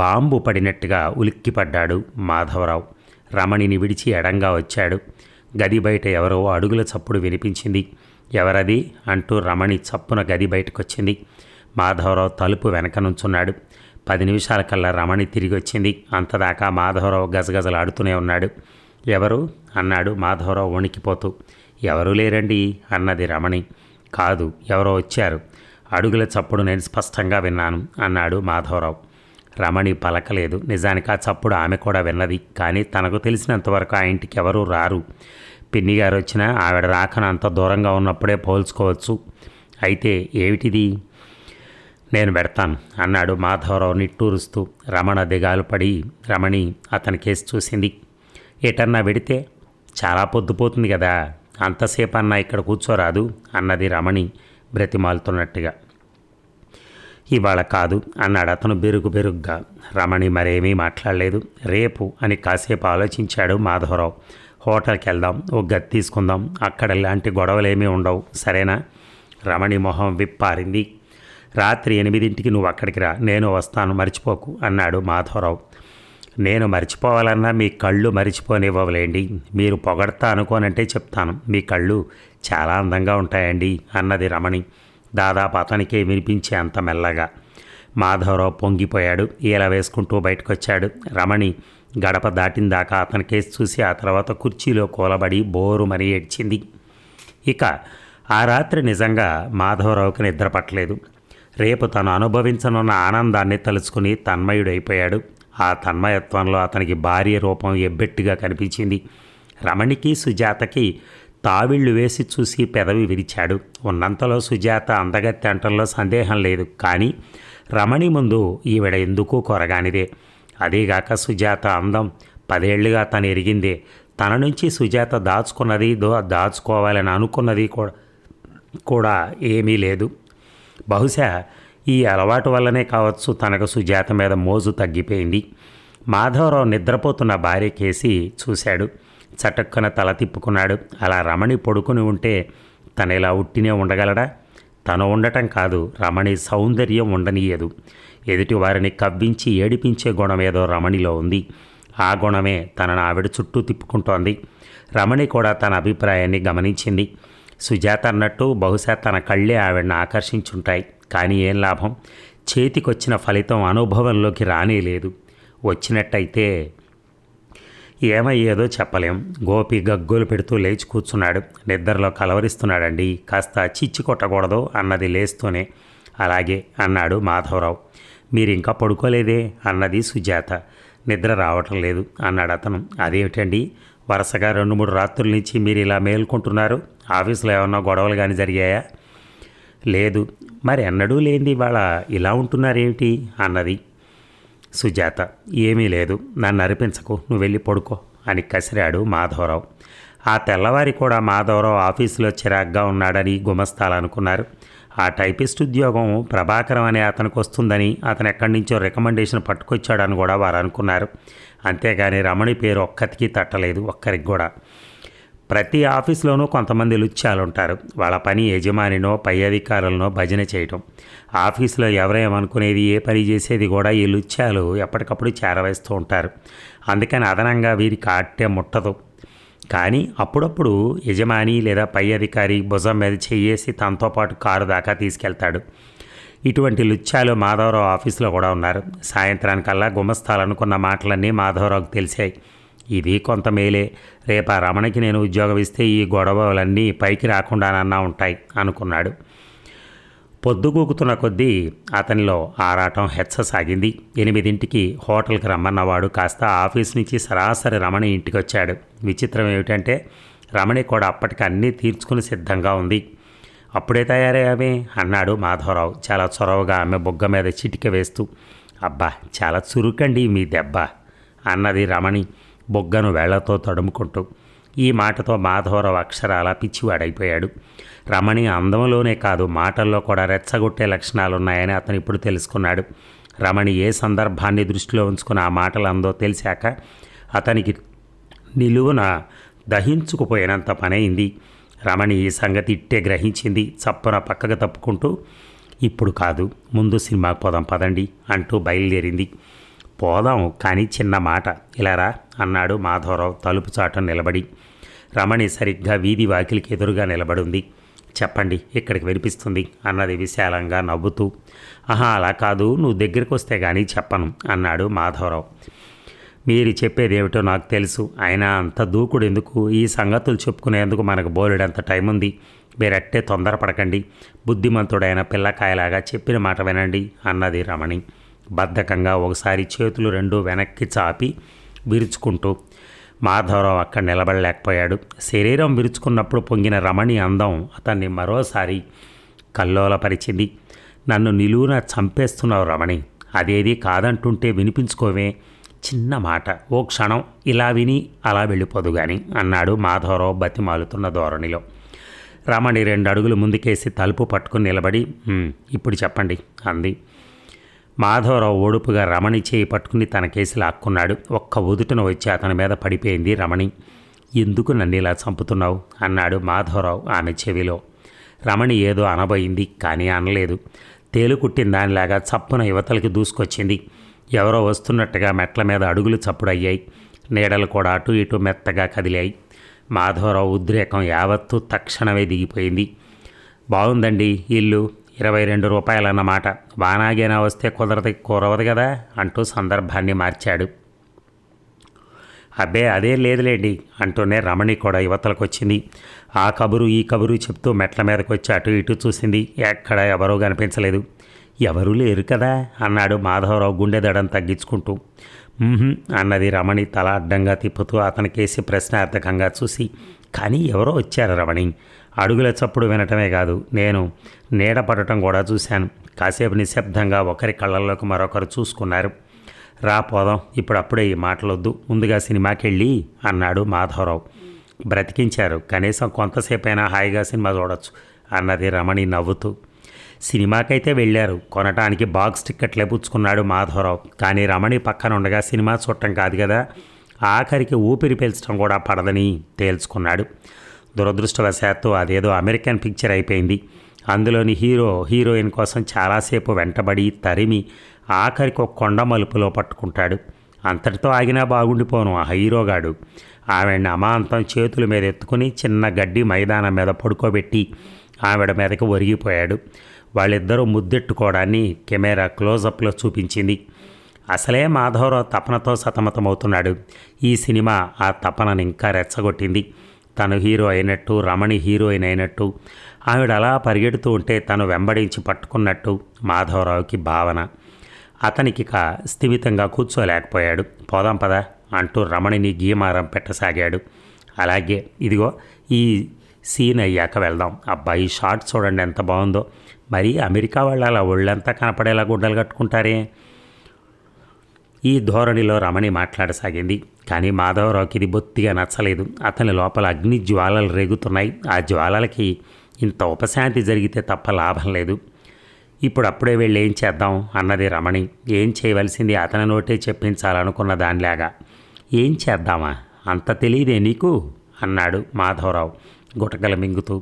బాంబు పడినట్టుగా ఉలిక్కిపడ్డాడు. మాధవరావు రమణిని విడిచి ఎడంగా వచ్చాడు. గది బయట ఎవరో అడుగుల చప్పుడు వినిపించింది. ఎవరది అంటూ రమణి చప్పున గది బయటకొచ్చింది. మాధవరావు తలుపు వెనక నుంచున్నాడు. 10 నిమిషాల కల్లా రమణి తిరిగి వచ్చింది. అంతదాకా మాధవరావు గజగజలాడుతూనే ఉన్నాడు. ఎవరు అన్నాడు మాధవరావు వణికిపోతూ. ఎవరూ లేరండి అన్నది రమణి. కాదు, ఎవరో వచ్చారు, అడుగుల చప్పుడు నేను స్పష్టంగా విన్నాను అన్నాడు మాధవరావు. రమణి పలకలేదు. నిజానికి ఆ చప్పుడు ఆమె కూడా విన్నది, కానీ తనకు తెలిసినంతవరకు ఆ ఇంటికి ఎవరూ రారు. పిన్ని గారు వచ్చినా ఆవిడ రాకన అంత దూరంగా ఉన్నప్పుడే పోల్చుకోవచ్చు. అయితే ఏమిటిది? నేను పెడతాను అన్నాడు మాధవరావు నిట్టూరుస్తూ. రమణ దిగాలు పడి రమణి అతని కేసు చూసింది. ఏటన్నా పెడితే? చాలా పొద్దుపోతుంది కదా, అంతసేపు అన్నా ఇక్కడ కూర్చోరాదు అన్నది రమణి బ్రతిమాలుతున్నట్టుగా. ఇవాళ కాదు అన్నాడు అతను బెరుగ్గా. రమణి మరేమీ మాట్లాడలేదు. రేపు అని కాసేపు ఆలోచించాడు మాధవరావు. హోటల్కి వెళ్దాం, ఒక గది తీసుకుందాం, అక్కడ ఇలాంటి గొడవలేమీ ఉండవు, సరేనా? రమణి మొహం విప్పారింది. రాత్రి 8ంటికి నువ్వు అక్కడికి రా, నేను వస్తాను, మర్చిపోకు అన్నాడు మాధవరావు. నేను మర్చిపోవాలన్నా మీ కళ్ళు మరిచిపోనివ్వలేండి. మీరు పొగడతా అనుకోనంటే చెప్తాను, మీ కళ్ళు చాలా అందంగా ఉంటాయండి అన్నది రమణి దాదాపు అతనికే వినిపించే అంత మెల్లగా. మాధవరావు పొంగిపోయాడు. ఈల వేసుకుంటూ బయటకొచ్చాడు. రమణి గడప దాటిన దాకా అతని కేసు చూసి ఆ తర్వాత కుర్చీలో కూలబడి బోరుమని ఏడ్చింది. ఇక ఆ రాత్రి నిజంగా మాధవరావుకి నిద్ర పట్టలేదు. రేపు తను అనుభవించనున్న ఆనందాన్ని తలుచుకుని తన్మయుడైపోయాడు. ఆ తన్మయత్వంలో అతనికి భార్య రూపం ఎబ్బెట్టుగా కనిపించింది. రమణికి సుజాతకి తావిళ్ళు వేసి చూసి పెదవి విరిచాడు. ఉన్నంతలో సుజాత అందగత్తె అంటంలో సందేహం లేదు. కానీ రమణి ముందు ఈవిడ ఎందుకు కొరగానిదే. అదీగాక సుజాత అందం 10 ఏళ్లుగా తను ఎరిగిందే. తన నుంచి సుజాత దాచుకున్నది దాచుకోవాలని అనుకున్నది కూడా ఏమీ లేదు. బహుశా ఈ అలవాటు వల్లనే కావచ్చు తనకు సుజాత మీద మోజు తగ్గిపోయింది. మాధవరావు నిద్రపోతున్న భార్య కేసి చూశాడు. చటక్కున తల తిప్పుకున్నాడు. అలా రమణి పడుకుని ఉంటే తను ఇలా ఉట్టినే ఉండగలడా? తను ఉండటం కాదు, రమణి సౌందర్యం ఉండనీయదు. ఎదుటి వారిని కవ్వించి ఏడిపించే గుణం ఏదో రమణిలో ఉంది. ఆ గుణమే తనను ఆవిడ చుట్టూ తిప్పుకుంటోంది. రమణి కూడా తన అభిప్రాయాన్ని గమనించింది. సుజాత అన్నట్టు బహుశా తన కళ్ళే ఆవిడని ఆకర్షించుంటాయి. కానీ ఏం లాభం? చేతికొచ్చిన ఫలితం అనుభవంలోకి రానేలేదు. వచ్చినట్టయితే ఏమయ్యేదో చెప్పలేం. గోపి గగ్గోలు పెడుతూ లేచి కూర్చున్నాడు. నిద్రలో కలవరిస్తున్నాడండి, కాస్త చిచ్చి కొట్టకూడదు అన్నది లేస్తూనే. అలాగే అన్నాడు మాధవరావు. మీరింకా పడుకోలేదే అన్నది సుజాత. నిద్ర రావటం లేదు అన్నాడు అతను. అదేమిటండి, వరుసగా 2-3 రాత్రుల నుంచి మీరు ఇలా మేల్కొంటున్నారు? ఆఫీసులో ఏమన్నా గొడవలు కానీ జరిగాయా? లేదు. మరి ఎన్నడూ లేనిది ఇవాళ ఇలా ఉంటున్నారేమిటి అన్నది సుజాత. ఏమీ లేదు, నన్ను అరిపించకు, నువ్వు వెళ్ళి పడుకో అని కసిరాడు మాధవరావు. ఆ తెల్లవారి కూడా మాధవరావు ఆఫీసులో చిరాగ్గా ఉన్నాడని గుమస్తాలు అనుకున్నారు. ఆ టైపిస్ట్ ఉద్యోగం ప్రభాకరం అనే అతనికి వస్తుందని అతను ఎక్కడి నుంచో రికమెండేషన్ పట్టుకొచ్చాడని కూడా వారు అనుకున్నారు. అంతేగాని రమణి పేరు ఒక్కరికి తట్టలేదు, ఒక్కరికి కూడా. ప్రతి ఆఫీసులోనూ కొంతమంది లుచ్చాలు ఉంటారు. వాళ్ళ పని యజమానినో పై అధికారులనో భజన చేయటం. ఆఫీసులో ఎవరేమనుకునేది, ఏ పని చేసేది కూడా ఈ లుచ్చాలు ఎప్పటికప్పుడు చేరవేస్తూ ఉంటారు. అందుకని అదనంగా వీరికి ఆట్టే ముట్టదు. కానీ అప్పుడప్పుడు యజమాని లేదా పై అధికారి భుజం మీద చెయ్యేసి తనతో పాటు కారు దాకా తీసుకెళ్తాడు. ఇటువంటి లుచ్చాలు మాధవరావు ఆఫీసులో కూడా ఉన్నారు. సాయంత్రానికల్లా గుమస్తాలనుకున్న మాటలన్నీ మాధవరావుకు తెలిసాయి. ఇది కొంత మేలే, రేపు ఆ రమణకి నేను ఉద్యోగం ఇస్తే ఈ గొడవలన్నీ పైకి రాకుండానన్నా ఉంటాయి అనుకున్నాడు. పొద్దుగూకుతున్న కొద్దీ అతనిలో ఆరాటం హెచ్చసాగింది. 8ంటికి హోటల్కి రమ్మన్నవాడు కాస్త ఆఫీస్ నుంచి సరాసరి రమణి ఇంటికి వచ్చాడు. విచిత్రం ఏమిటంటే రమణి కూడా అప్పటికి అన్నీ తీర్చుకుని సిద్ధంగా ఉంది. అప్పుడే తయారయ్యావే అన్నాడు మాధవరావు చాలా చొరవగా ఆమె బొగ్గ మీద చిటిక వేస్తూ. అబ్బా, చాలా చురుకండి మీ దెబ్బ అన్నది రమణి బొగ్గను వేళ్లతో తడుముకుంటూ. ఈ మాటతో మాధవరావు అక్షరాల పిచ్చివాడైపోయాడు. రమణి అందంలోనే కాదు, మాటల్లో కూడా రెచ్చగొట్టే లక్షణాలున్నాయని అతను ఇప్పుడు తెలుసుకున్నాడు. రమణి ఏ సందర్భాన్ని దృష్టిలో ఉంచుకుని ఆ మాటలు అందో తెలిసాక అతనికి నిలువున దహించుకుపోయినంత పనైంది. రమణి ఈ సంగతి ఇట్టే గ్రహించింది. చప్పున పక్కకు తప్పుకుంటూ, ఇప్పుడు కాదు, ముందు సినిమాకు పోదాం పదండి అంటూ బయలుదేరింది. పోదాం, కానీ చిన్న మాట, ఇలారా అన్నాడు మాధవరావు తలుపు చాటున నిలబడి. రమణి సరిగ్గా వీధి వాకిలికి ఎదురుగా నిలబడింది. చెప్పండి, ఇక్కడికి వినిపిస్తుంది అన్నది విశాలంగా నవ్వుతూ. ఆహా, అలా కాదు, నువ్వు దగ్గరికి వస్తే కానీ చెప్పను అన్నాడు మాధవరావు. మీరు చెప్పేదేమిటో నాకు తెలుసు, అయినా అంత దూకుడు ఎందుకు? ఈ సంగతులు చెప్పుకునేందుకు మనకు బోలెడంత టైం ఉంది. మీరట్టే తొందరపడకండి, బుద్ధిమంతుడైన పిల్లకాయలాగా చెప్పిన మాట వినండి అన్నది రమణి బద్ధకంగా ఒకసారి చేతులు 2 వెనక్కి చాపి విరుచుకుంటూ. మాధవరావు అక్కడ నిలబడలేకపోయాడు. శరీరం విరుచుకున్నప్పుడు పొంగిన రమణి అందం అతన్ని మరోసారి కల్లోలపరిచింది. నన్ను నిలువున చంపేస్తున్నావు రమణి, అదేది కాదంటుంటే వినిపించుకోవే, చిన్న మాట, ఓ క్షణం ఇలా విని అలా వెళ్ళిపోదు గాని అన్నాడు మాధవరావు బతిమాలుతున్న ధోరణిలో. రమణి 2 అడుగులు ముందుకేసి తలుపు పట్టుకుని నిలబడి, ఇప్పుడు చెప్పండి అంది. మాధవరావు ఓడుపుగా రమణి చేయి పట్టుకుని తన కేసి లాక్కున్నాడు. ఒక్క ఉదుటన వచ్చి అతని మీద పడిపోయింది రమణి. ఎందుకు నన్ను ఇలా చంపుతున్నావు అన్నాడు మాధవరావు ఆమె చెవిలో. రమణి ఏదో అనబోయింది, కానీ అనలేదు. తేలుకుట్టిన దానిలాగా చప్పున యువతలకి దూసుకొచ్చింది. ఎవరో వస్తున్నట్టుగా మెట్ల మీద అడుగులు చప్పుడయ్యాయి. నీడలు కూడా అటు ఇటు మెత్తగా కదిలాయి. మాధవరావు ఉద్రేకం యావత్తు తక్షణమే దిగిపోయింది. బాగుందండి ఇల్లు, 22 రూపాయలన్నమాట, వానాగేనా వస్తే కురవదు కదా అంటూ సందర్భాన్ని మార్చాడు. అబ్బే అదేం లేదులేండి అంటూనే రమణి కూడా యువతలకు వచ్చింది. ఆ కబురు ఈ కబురు చెప్తూ మెట్ల మీదకి వచ్చి అటు ఇటు చూసింది. ఎక్కడ ఎవరూ కనిపించలేదు. ఎవరూ లేరు కదా అన్నాడు మాధవరావు గుండె దడం తగ్గించుకుంటూ. అన్నది రమణి తల అడ్డంగా తిప్పుతూ అతనికేసి ప్రశ్నార్థకంగా చూసి. కానీ ఎవరో వచ్చారు రమణి, అడుగుల చప్పుడు వినటమే కాదు, నేను నీడ పడటం కూడా చూశాను. కాసేపు నిశ్శబ్దంగా ఒకరి కళ్ళల్లోకి మరొకరు చూసుకున్నారు. రా పోదాం, ఇప్పుడప్పుడే ఈ మాటలొద్దు, ముందుగా సినిమాకి వెళ్ళి అన్నాడు మాధవరావు. బ్రతికించారు, కనీసం కొంతసేపైనా హాయిగా సినిమా చూడొచ్చు అన్నది రమణి నవ్వుతూ. సినిమాకైతే వెళ్ళారు, కొనటానికి బాక్స్ టిక్కెట్లే పుచ్చుకున్నాడు మాధవరావు. కానీ రమణి పక్కన ఉండగా సినిమా చూడటం కాదు కదా, ఆఖరికి ఊపిరి పీల్చడం కూడా పడదని తేల్చుకున్నాడు. దురదృష్టవశాత్తు అదేదో అమెరికన్ పిక్చర్ అయిపోయింది. అందులోని హీరోయిన్ కోసం చాలాసేపు వెంటబడి తరిమి ఆఖరికి ఒక కొండ మలుపులో పట్టుకుంటాడు. అంతటితో ఆగినా బాగుండిపోను ఆ హీరోగాడు. ఆవిడని అమాంతం చేతుల మీద ఎత్తుకుని చిన్న గడ్డి మైదానం మీద పడుకోబెట్టి ఆవిడ మీదకి ఒరిగిపోయాడు. వాళ్ళిద్దరూ ముద్దెట్టుకోవడాన్ని కెమెరా క్లోజప్లో చూపించింది. అసలే మాధవరావు తపనతో సతమతమవుతున్నాడు. ఈ సినిమా ఆ తపనను ఇంకా రెచ్చగొట్టింది. తను హీరో అయినట్టు, రమణి హీరోయిన్ అయినట్టు, ఆవిడ అలా పరిగెడుతూ ఉంటే తను వెంబడించి పట్టుకున్నట్టు మాధవరావుకి భావన. అతనికిక స్థిమితంగా కూర్చోలేకపోయాడు. పోదాం పద అంటూ రమణిని గీమారం పెట్టసాగాడు. అలాగే, ఇదిగో ఈ సీన్ అయ్యాక వెళ్దాం. అబ్బాయి షార్ట్ చూడండి ఎంత బాగుందో, మరి అమెరికా వాళ్ళు అలా ఒళ్ళంతా కనపడేలా గుడ్డలు కట్టుకుంటారే. ఈ ధోరణిలో రమణి మాట్లాడసాగింది. కానీ మాధవరావుకి ఇది బొత్తిగా నచ్చలేదు. అతని లోపల అగ్ని జ్వాలలు రేగుతున్నాయి. ఆ జ్వాలలకి ఇంత ఉపశాంతి జరిగితే తప్ప లాభం లేదు. ఇప్పుడు అప్పుడే వెళ్ళి ఏం చేద్దాం అన్నది రమణి. ఏం చేయవలసింది అతని నోటే చెప్పించాలనుకున్న దానిలాగా. ఏం చేద్దామా, అంత తెలియదే నీకు అన్నాడు మాధవరావు గుటకలు మింగుతూ.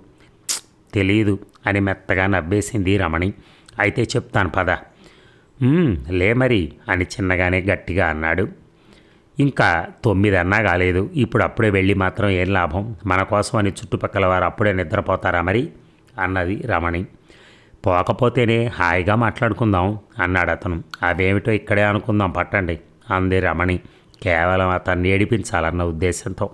తెలీదు అని మెత్తగా నవ్వేసింది రమణి. అయితే చెప్తాను పద. లే మరి అని చిన్నగానే గట్టిగా అన్నాడు. ఇంకా 9 అన్నా కాలేదు, ఇప్పుడు అప్పుడే వెళ్ళి మాత్రం ఏం లాభం, మన కోసం అని చుట్టుపక్కల వారు అప్పుడే నిద్రపోతారా మరి అన్నది రమణి. పోకపోతేనే హాయిగా మాట్లాడుకుందాం అన్నాడు అతను. అవేమిటో ఇక్కడే అనుకుందాం పట్టండి అంది రమణి, కేవలం అతన్ని ఏడిపించాలన్న ఉద్దేశంతో.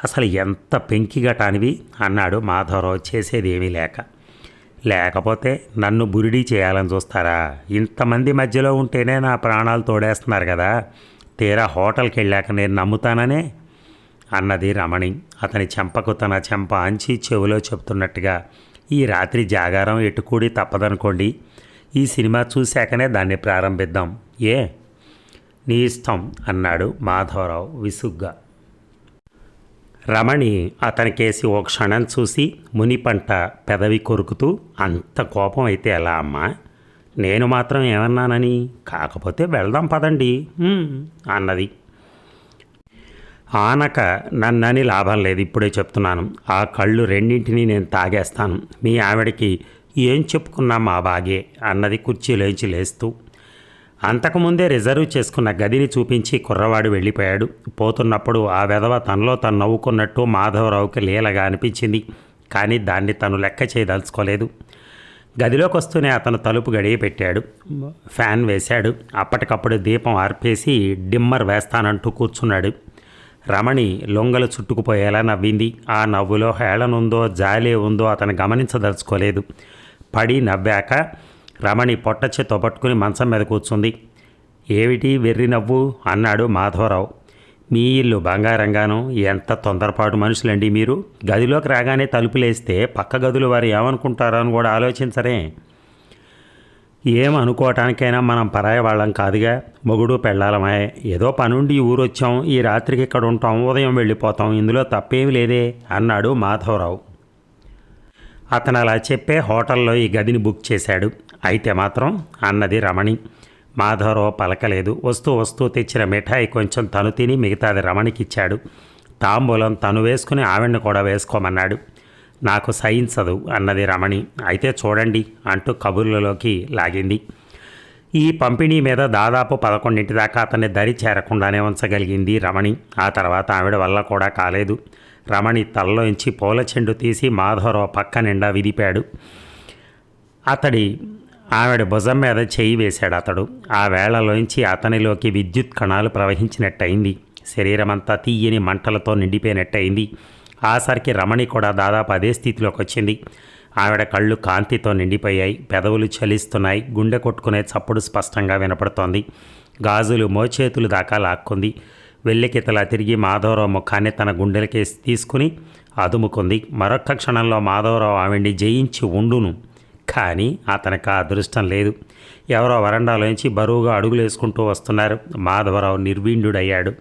అసలు ఎంత పెంకిగటానివి అన్నాడు మాధవరావు చేసేదేమీ లేకపోతే నన్ను బురిడీ చేయాలని చూస్తారా? ఇంతమంది మధ్యలో ఉంటేనే నా ప్రాణాలు తోడేస్తున్నారు కదా, తీరా హోటల్కి వెళ్ళాక నేను నమ్ముతాననే అన్నది రమణి. అతని చెంపకు తన చెంప అంచి చెవిలో చెప్తున్నట్టుగా, ఈ రాత్రి జాగారం ఎటుకూడి తప్పదనుకోండి, ఈ సినిమా చూశాకనే దాన్ని ప్రారంభిద్దాం, ఏ నీ ఇష్టం అన్నాడు మాధవరావు విసుగ్గా. రమణి అతనికేసి ఓ క్షణం చూసి మునిపంట పెదవి కొరుకుతూ, అంత కోపం అయితే ఎలా అమ్మా, నేను మాత్రం ఏమన్నానని, కాకపోతే వెళ్దాం పదండి అన్నది. ఆనక నన్నని లాభం లేదు, ఇప్పుడే చెప్తున్నాను. ఆ కళ్ళు రెండింటినీ నేను తాగేస్తాను. మీ ఆవిడకి ఏం చెప్పుకున్నా మా బాగే అన్నది కుర్చీలోంచి లేస్తూ. అంతకుముందే రిజర్వ్ చేసుకున్న గదిని చూపించి కుర్రవాడు వెళ్ళిపోయాడు. పోతున్నప్పుడు ఆ వెధవ తనలో తను నవ్వుకున్నట్టు మాధవరావుకి లీలగా అనిపించింది. కానీ దాన్ని తను లెక్క చేయదలుచుకోలేదు. గదిలోకి వస్తూనే అతను తలుపు గడియ పెట్టాడు, ఫ్యాన్ వేశాడు. అప్పటికప్పుడు దీపం ఆర్పేసి డిమ్మర్ వేస్తానంటూ కూర్చున్నాడు. రమణి లొంగలు చుట్టుకుపోయేలా నవ్వింది. ఆ నవ్వులో హేళనుందో జాలే ఉందో అతను గమనించదలుచుకోలేదు. పడి నవ్వాక రమణి పొట్ట చేత్తో పట్టుకుని మంచం మీద కూర్చుంది. ఏమిటి వెర్రి నవ్వు అన్నాడు మాధవరావు. మీ ఇల్లు బంగారంగాను. ఎంత తొందరపాటు మనుషులండి మీరు. గదిలోకి రాగానే తలుపులేస్తే పక్క గదులు వారు ఏమనుకుంటారో అని కూడా ఆలోచించరే. ఏమనుకోవటానికైనా మనం పరాయి వాళ్ళం కాదుగా. మొగుడు పెళ్ళాలమే. ఏదో పనుండి ఊరొచ్చాం, ఈ రాత్రికి ఇక్కడ ఉంటాం, ఉదయం వెళ్ళిపోతాం, ఇందులో తప్పేమి లేదే అన్నాడు మాధవరావు. అతను అలా చెప్పే హోటల్లో ఈ గదిని బుక్ చేశాడు. అయితే మాత్రం అన్నది రమణి. మాధవరావు పలకలేదు. వస్తూ వస్తూ తెచ్చిన మిఠాయి కొంచెం తను తిని మిగతాది రమణికిచ్చాడు. తాంబూలం తను వేసుకుని ఆవిడ్ని కూడా వేసుకోమన్నాడు. నాకు సహించదు అన్నది రమణి. అయితే చూడండి అంటూ కబుర్లలోకి లాగింది. ఈ పంపిణీ మీద దాదాపు 11 దాకా అతన్ని దరి చేరకుండానే ఉంచగలిగింది రమణి. ఆ తర్వాత ఆవిడ వల్ల కూడా కాలేదు. రమణి తలలోంచి పూల చెండు తీసి మాధవరావు పక్క నిండా విదిపాడు. ఆవిడ భుజం మీద చేయి వేశాడు అతడు. ఆ వేళలోంచి అతనిలోకి విద్యుత్ కణాలు ప్రవహించినట్టయింది. శరీరమంతా తీయని మంటలతో నిండిపోయినట్టయింది. ఆసరికి రమణి కూడా దాదాపు అదే స్థితిలోకి వచ్చింది. ఆవిడ కళ్ళు కాంతితో నిండిపోయాయి. పెదవులు చలిస్తున్నాయి. గుండె కొట్టుకునే చప్పుడు స్పష్టంగా వినపడుతోంది. గాజులు మోచేతులు దాకా లాక్కుంది. వెల్లెకితలా తిరిగి మాధవరావు ముఖాన్ని తన గుండెలకి తీసుకుని అదుముకుంది. మరొక్క క్షణంలో మాధవరావు ఆవిడ్ని జయించి ఉండును. కానీ అతనికి ఆ అదృష్టం లేదు. ఎవరో వరండాలోంచి బరువుగా అడుగులు వేసుకుంటూ వస్తున్నారు. మాధవరావు నిర్వీణ్యుడయ్యాడు.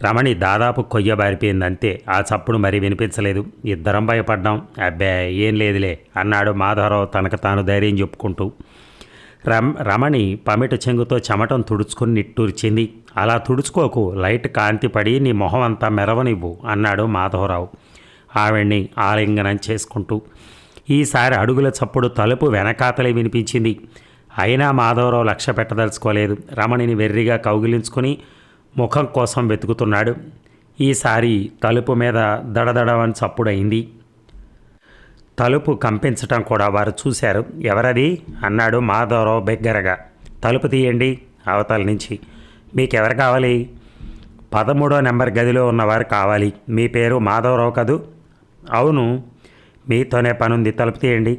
రమణి దాదాపు కొయ్యబారిపోయిందంతే. ఆ చప్పుడు మరీ వినిపించలేదు. ఇద్దరం భయపడ్డాం. అబ్బే ఏం లేదులే అన్నాడు మాధవరావు తనకు తాను ధైర్యం చెప్పుకుంటూ. రమణి పమిట చెంగుతో చెమటం తుడుచుకుని నిట్టూర్చింది. అలా తుడుచుకోకు, లైట్ కాంతి పడి నీ మొహం అంతా మెరవనివ్వు అన్నాడు మాధవరావు ఆవిడ్ని ఆలింగనం చేసుకుంటూ. ఈసారి అడుగుల చప్పుడు తలుపు వెనకాతలే వినిపించింది. అయినా మాధవరావు లక్ష్య పెట్టదలుచుకోలేదు. రమణిని వెర్రిగా కౌగిలించుకుని ముఖం కోసం వెతుకుతున్నాడు. ఈసారి తలుపు మీద దడదడవని చప్పుడయింది. తలుపు కంపించటం కూడా వారు చూశారు. ఎవరది అన్నాడు మాధవరావు బిగ్గరగా. తలుపు తీయండి అవతల నుంచి. మీకెవరు కావాలి? 13వ నెంబర్ గదిలో ఉన్నవారు కావాలి. మీ పేరు మాధవరావు కదూ? అవును. మీతోనే పనుంది, తలుపు తీయండి.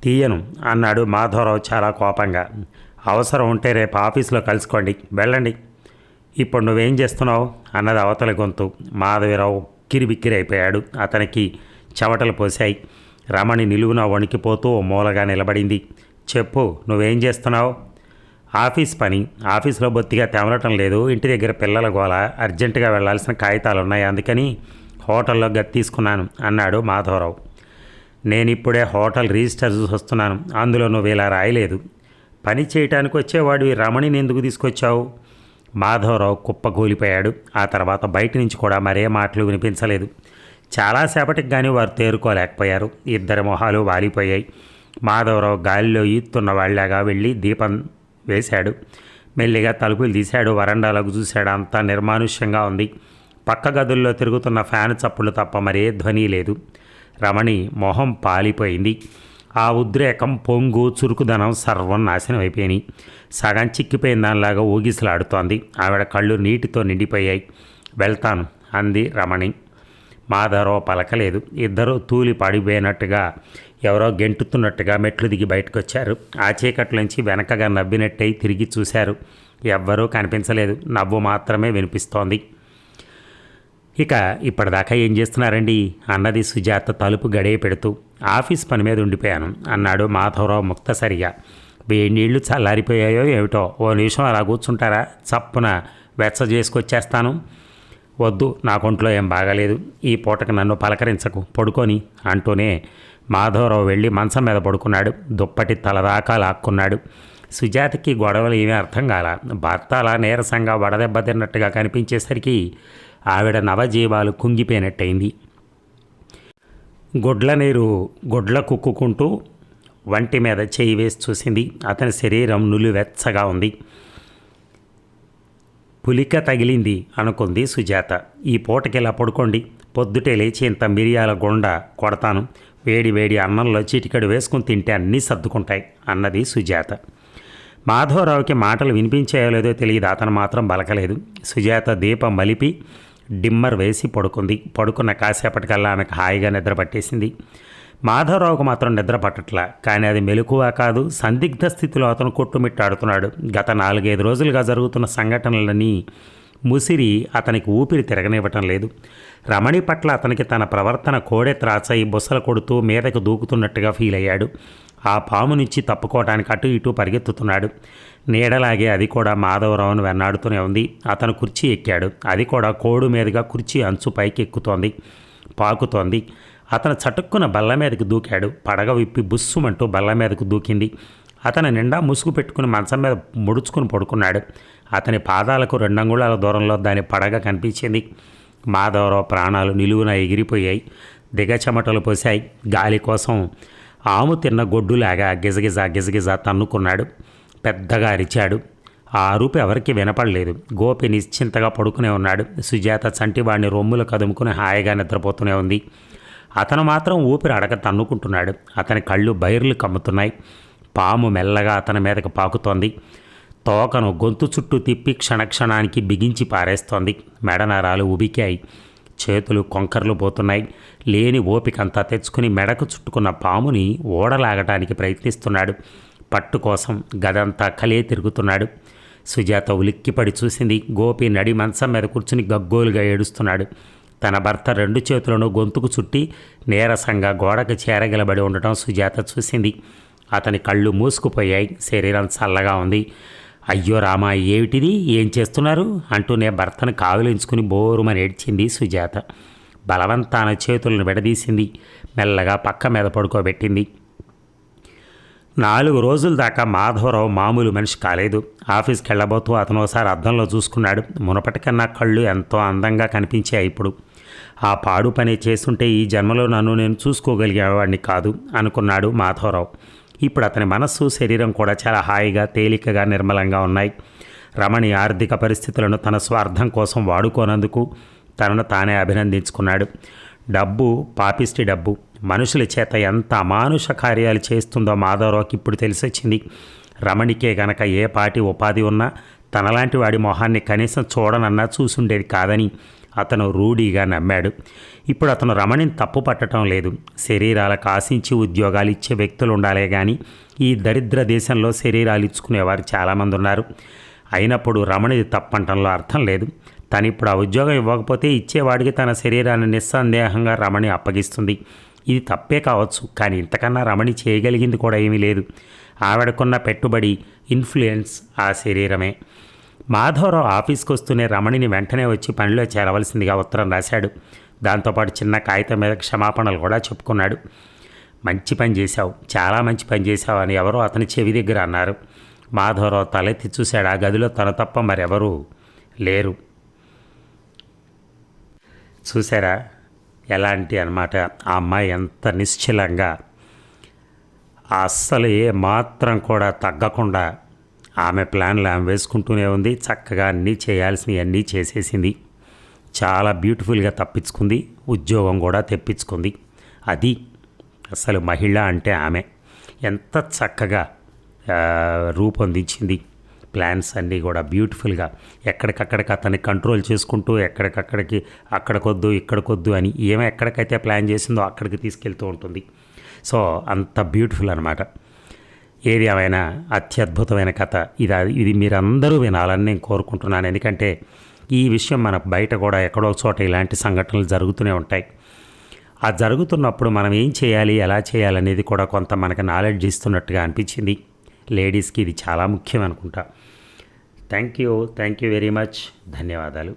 తీయను అన్నాడు మాధవరావు చాలా కోపంగా. అవసరం ఉంటే రేపు ఆఫీసులో కలుసుకోండి, వెళ్ళండి. ఇప్పుడు నువ్వేం చేస్తున్నావు అన్నది అవతల గొంతు. మాధవరావు కిరిబిక్కిరైపోయాడు. అతనికి చెమటలు పోశాయి. రమణి నిలువున వణికిపోతూ మూలగా నిలబడింది. చెప్పు, నువ్వేం చేస్తున్నావు? ఆఫీస్ పని. ఆఫీసులో బొత్తిగా తెమలటం లేదు. ఇంటి దగ్గర పిల్లల గోల. అర్జెంటుగా వెళ్లాల్సిన కాగితాలు ఉన్నాయి, అందుకని హోటల్లో గది తీసుకున్నాను అన్నాడు మాధవరావు. నేనిప్పుడే హోటల్ రిజిస్టర్ చూసి వస్తున్నాను. అందులో నువ్వు ఇలా రాయలేదు. పని చేయటానికి వచ్చేవాడు ఈ రమణిని ఎందుకు తీసుకొచ్చావు? మాధవరావు కుప్పకూలిపోయాడు. ఆ తర్వాత బయట నుంచి కూడా మరే మాటలు వినిపించలేదు. చాలాసేపటికి కానీ వారు తేరుకోలేకపోయారు. ఇద్దరి మొహాలు వాలిపోయాయి. మాధవరావు గాలిలో ఈత్తున్న వాళ్ళగా వెళ్ళి దీపం వేశాడు. మెల్లిగా తలుపులు తీశాడు. వరండాలకు చూశాడు. అంతా నిర్మానుష్యంగా ఉంది. పక్క గదుల్లో తిరుగుతున్న ఫ్యాన్ చప్పులు తప్ప మరే ధ్వని లేదు. రమణి మొహం పాలిపోయింది. ఆ ఉద్రేకం, పొంగు, చురుకుదనం సర్వం నాశనం అయిపోయినాయి. సగం చిక్కిపోయిన దానిలాగా ఊగిసలాడుతోంది. ఆవిడ కళ్ళు నీటితో నిండిపోయాయి. వెళ్తాను అంది రమణి. మాధవరావు పలకలేదు. ఇద్దరూ తూలి పడిపోయినట్టుగా, ఎవరో గెంటుతున్నట్టుగా మెట్లు దిగి బయటకు వచ్చారు. ఆ చీకట్లోంచి వెనకగా నవ్వినట్టయి తిరిగి చూశారు. ఎవ్వరూ కనిపించలేదు. నవ్వు మాత్రమే వినిపిస్తోంది. ఇక ఇప్పటిదాకా ఏం చేస్తున్నారండి అన్నది సుజాత తలుపు గడియ పెడుతూ. ఆఫీస్ పని మీద ఉండిపోయాను అన్నాడు మాధవరావు ముక్తసరిగా. వేడి నీళ్లు చల్లారిపోయాయో ఏమిటో, ఓ నిమిషం అలా కూర్చుంటారా? చప్పున వెచ్చ చేసుకొచ్చేస్తాను. వద్దు, నా కొంట్లో ఏం బాగాలేదు. ఈ పూటకు నన్ను పలకరించకు, పడుకొని అంటూనే మాధవరావు వెళ్ళి మంచం మీద పడుకున్నాడు. దుప్పటి తలదాకా లాక్కున్నాడు. సుజాతకి గొడవలు ఏమీ అర్థం కాల. భర్త అలా నీరసంగా వడదెబ్బ తిన్నట్టుగా కనిపించేసరికి ఆవిడ నవజీవాలు కుంగిపోయినట్టయింది. గుడ్ల కుక్కుకుంటూ వంటి మీద చేయి వేసి చూసింది. అతని శరీరం నులివెచ్చగా ఉంది. పులిక తగిలింది అనుకుంది సుజాత. ఈ పూటకిలా పడుకోండి, పొద్దుటే లేచి ఇంత మిరియాల గుండ కొడతాను. వేడి వేడి అన్నంలో చిటికెడు వేసుకుని తింటే అన్నీ సర్దుకుంటాయి అన్నది సుజాత. మాధవరావుకి మాటలు వినిపించాయో లేదో తెలియదు. అతను మాత్రం బలకలేదు. సుజాత దీపం మలిపి డిమ్మర్ వేసి పడుకుంది. పడుకున్న కాసేపటికల్లా ఆమెకు హాయిగా నిద్ర పట్టేసింది. మాధవరావుకు మాత్రం నిద్ర పట్టట్లా. కానీ అది మెలకువ కాదు, సందిగ్ధ స్థితిలో అతను కొట్టుమిట్టాడుతున్నాడు. గత 4-5 రోజులుగా జరుగుతున్న సంఘటనలని ముసిరి అతనికి ఊపిరి తిరగనివ్వటం లేదు. రమణి పట్ల అతనికి తన ప్రవర్తన కోడె త్రాచై బుసలు కొడుతూ మీదకు దూకుతున్నట్టుగా ఫీల్ అయ్యాడు. ఆ పాము నుంచి తప్పుకోవడానికి అటు ఇటు పరిగెత్తుతున్నాడు. నీడలాగే అది కూడా మాధవరావును వెన్నాడుతూనే ఉంది. అతను కుర్చీ ఎక్కాడు. అది కూడా కోడు మీదుగా కుర్చీ అంచు పైకి ఎక్కుతోంది, పాకుతోంది. అతను చటుక్కున బల్ల మీదకి దూకాడు. పడగ విప్పి బుస్సుమంటూ బల్ల మీదకు దూకింది. అతను నిండా ముసుగు పెట్టుకుని మంచం మీద ముడుచుకుని పడుకున్నాడు. అతని పాదాలకు 2 అంగుళాల దూరంలో దాని పడగ కనిపించింది. మాధవరావు ప్రాణాలు నిలువున ఎగిరిపోయాయి. దిగచెమటలు పోశాయి. గాలి కోసం ఆము తిన్న గొడ్డులాగా గిజగిజ గిజగిజ తన్నుకున్నాడు. పెద్దగా అరిచాడు. ఆ అరుపు ఎవరికి వినపడలేదు. గోపి నిశ్చింతగా పడుకునే ఉన్నాడు. సుజాత చంటివాడిని రొమ్ములు కదుముకుని హాయిగా నిద్రపోతూనే ఉంది. అతను మాత్రం ఊపిరి అడగ తన్నుకుంటున్నాడు. అతని కళ్ళు బైర్లు కమ్ముతున్నాయి. పాము మెల్లగా అతని మీదకి పాకుతోంది. తోకను గొంతు చుట్టూ తిప్పి క్షణక్షణానికి బిగించి పారేస్తోంది. మెడనరాలు ఉబికాయి. చేతులు కొంకర్లు పోతున్నాయి. లేని ఓపికంతా తెచ్చుకుని మెడకు చుట్టుకున్న పాముని ఓడలాగటానికి ప్రయత్నిస్తున్నాడు. పట్టు కోసం గదంతా కలే తిరుగుతున్నాడు. సుజాత ఉలిక్కిపడి చూసింది. గోపి నడి మంచం మీద కూర్చుని గగ్గోలుగా ఏడుస్తున్నాడు. తన భర్త 2 చేతులను గొంతుకు చుట్టి నీరసంగా గోడకు చేరగలబడి ఉండటం సుజాత చూసింది. అతని కళ్ళు మూసుకుపోయాయి. శరీరం చల్లగా ఉంది. అయ్యో రామా, ఏమిటిది, ఏం చేస్తున్నారు అంటూనే భర్తను కావిలించుకుని బోరుమని ఏడ్చింది సుజాత. బలవంతాన చేతులను విడదీసింది. మెల్లగా పక్క మీద పడుకోబెట్టింది. 4 రోజుల దాకా మాధవరావు మామూలు మనిషి కాలేదు. ఆఫీస్కి వెళ్ళబోతూ అతను ఒకసారి అద్దంలో చూసుకున్నాడు. మునపటికన్నా కళ్ళు ఎంతో అందంగా కనిపించాయి ఇప్పుడు. ఆ పాడు పని చేస్తుంటే ఈ జన్మలో నన్ను నేను చూసుకోగలిగేవాడిని కాదు అనుకున్నాడు మాధవరావు. ఇప్పుడు అతని మనస్సు, శరీరం కూడా చాలా హాయిగా, తేలికగా, నిర్మలంగా ఉన్నాయి. రమణి ఆర్థిక పరిస్థితులను తన స్వార్థం కోసం వాడుకోనందుకు తనను తానే అభినందించుకున్నాడు. డబ్బు పాపిష్టి డబ్బు మనుషుల చేత ఎంత అమానుష కార్యాలు చేస్తుందో మాధవరావుకి ఇప్పుడు తెలిసొచ్చింది. రమణికే గనక ఏ పాటి ఉపాధి ఉన్నా తనలాంటి వాడి మొహాన్ని కనీసం చూడనన్నా చూసుండేది కాదని అతను రూఢీగా నమ్మాడు. ఇప్పుడు అతను రమణిని తప్పు పట్టడం లేదు. శరీరాలకు ఆశించి ఉద్యోగాలు ఇచ్చే వ్యక్తులు ఉండాలే కానీ ఈ దరిద్ర దేశంలో శరీరాలు ఇచ్చుకునేవారు చాలామంది ఉన్నారు. అయినప్పుడు రమణిది తప్పంటంలో అర్థం లేదు. తను ఇప్పుడు ఆ ఉద్యోగం ఇవ్వకపోతే ఇచ్చేవాడికి తన శరీరాన్ని నిస్సందేహంగా రమణి అప్పగిస్తుంది. ఇది తప్పే కావచ్చు, కానీ ఇంతకన్నా రమణి చేయగలిగింది కూడా ఏమీ లేదు. ఆవిడకున్న పెట్టుబడి, ఇన్ఫ్లుయెన్స్ ఆ శరీరమే. మాధవరావు ఆఫీస్కి వస్తూనే రమణిని వెంటనే వచ్చి పనిలో చేరవలసిందిగా ఉత్తరం రాశాడు. దాంతోపాటు చిన్న కాగితం మీద క్షమాపణలు కూడా చెప్పుకున్నాడు. మంచి పని చేశావు, చాలా మంచి పని చేశావు అని ఎవరో అతని చెవి దగ్గర అన్నారు. మాధవరావు తలెత్తి చూశాడు. ఆ గదిలో తన తప్ప మరెవరూ లేరు. చూసారా ఎలాంటి అన్నమాట, ఆ అమ్మాయి ఎంత నిశ్చలంగా, అస్సలు ఏ మాత్రం కూడా తగ్గకుండా ఆమె ప్లాన్లు ఆమె వేసుకుంటూనే ఉంది. చక్కగా అన్నీ చేయాల్సినవి అన్నీ చేసేసింది. చాలా బ్యూటిఫుల్గా తప్పించుకుంది. ఉద్యోగం కూడా తెప్పించుకుంది. అది అసలు మహిళ అంటే ఆమె. ఎంత చక్కగా రూపొందించింది ప్లాన్స్ అన్నీ కూడా బ్యూటిఫుల్గా. ఎక్కడికక్కడికి అతన్ని కంట్రోల్ చేసుకుంటూ ఎక్కడికక్కడికి అక్కడికొద్దు ఇక్కడికొద్దు అని ఏమో ఎక్కడికైతే ప్లాన్ చేసిందో అక్కడికి తీసుకెళ్తూ ఉంటుంది. సో అంత బ్యూటిఫుల్ అనమాట. ఏది ఏమైనా అత్యద్భుతమైన కథ. ఇది మీరందరూ వినాలని నేను కోరుకుంటున్నాను. ఎందుకంటే ఈ విషయం మనకు బయట కూడా ఎక్కడో చోట ఇలాంటి సంఘటనలు జరుగుతూనే ఉంటాయి. ఆ జరుగుతున్నప్పుడు మనం ఏం చేయాలి, ఎలా చేయాలనేది కూడా కొంత మనకు నాలెడ్జ్ ఇస్తున్నట్టుగా అనిపించింది. లేడీస్కి ఇది చాలా ముఖ్యం అనుకుంటా. Thank you very much. ధన్యవాదాలు.